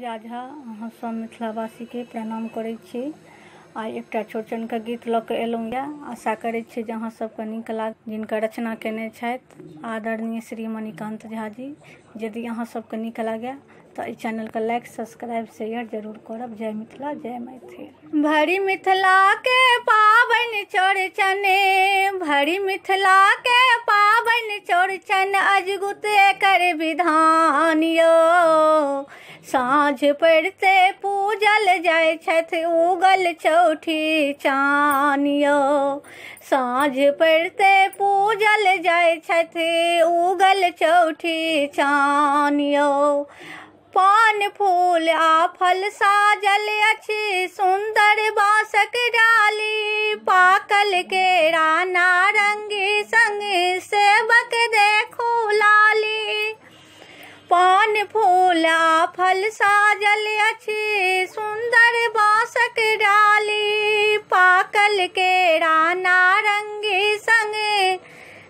प्रिया झा अहाँ सब मिथिलावासी के प्रणाम करै छी। आ एकटा चौड़चन के गीत लऽ के एलहुँ यऽ। आशा करै छी जे अहाँ सबके नीक लाग। जिनका रचना केने छथि आदरणीय श्री मणिकांत झा जी। यदि अहाँ सबके नीक लागे तो इस चैनल के लाइक सब्सक्राइब शेयर जरूर करब। जय मिथिला जय मैथिल। भरी मिथिला के पाबनि चौड़चन, भरी मिथिला के पाबनि चौड़चन, अजगुत एकर विधान यो। साँझ पड़ते पूजल जाय छथि उगल चौठी चान यो। साँझ पड़ते पूजल जाय छथि उगल चौठी चान यो। पान फूल आ फल साजल अछि सुंदर बांसक डाली, पाकल केरा नारंगी संग सेबक देखू लाली। पान फूल आ फल साजल अछि सुंदर बांसक डाली, पाकल केरा नारंगी संग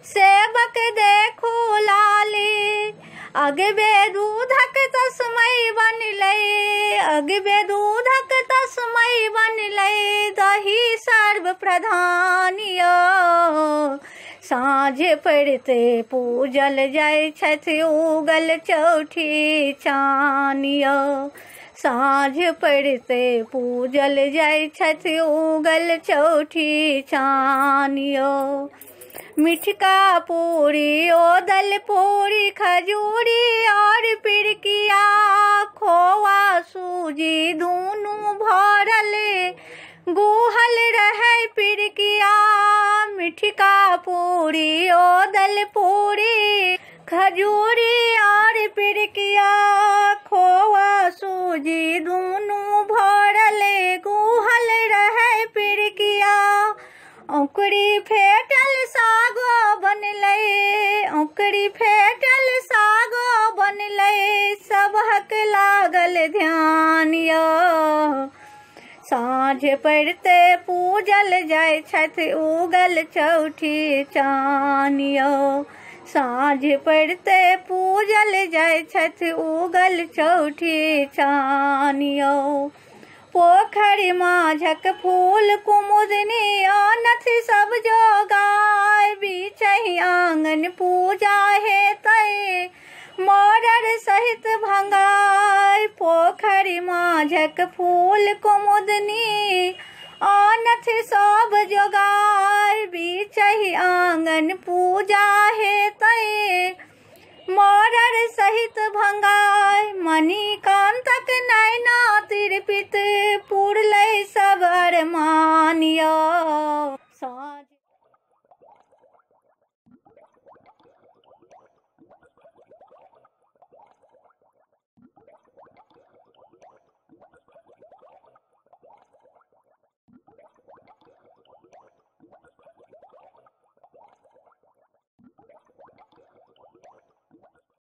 सेबक देखू लाली। अगबे दूधक तस्मै बनलै, अगबे दूधक तस्मै बनलै, दही सर्व प्रधान यो। साँझ पड़ते पूजल जाय छथि उगल चौठी चान यो। साँझ पड़ते पूजल जाय छथि उगल चौठी चान यो। मिठका पूरी ओदल पूरी खजूरी और पिड़किया, खोआ सूजी दूनू भरल गुहल रहे पिड़किया। मिठका पूरी ओदल पूरी खजूरी और पिड़किया, खोआ सूजी दूनू भरल गुहल रहे पिड़किया। औकड़ी फेटल सागो बनलै, औकड़ी फेटल सागो बनलै, सबहक लागल ध्यान यो। साँझ पड़ते पूजल जाय छथि उगल चौठी चान यो। साँझ पड़ते पूजल जाय छथि उगल चौठी चान यो। पोखरि माझक फूल कुमुदनी आनथ सब जोगाय, बीचहि आंगन पूजा हेतै मोरर सहित भंगाय। पोखरि माझक फूल कुमुदनी आनथ सब जोगाय, बीचहि आंगन पूजा हेतै मोरर सहित भंगाय। मणिकांतक नैना तिरपित पुरलै सब अरमान यो।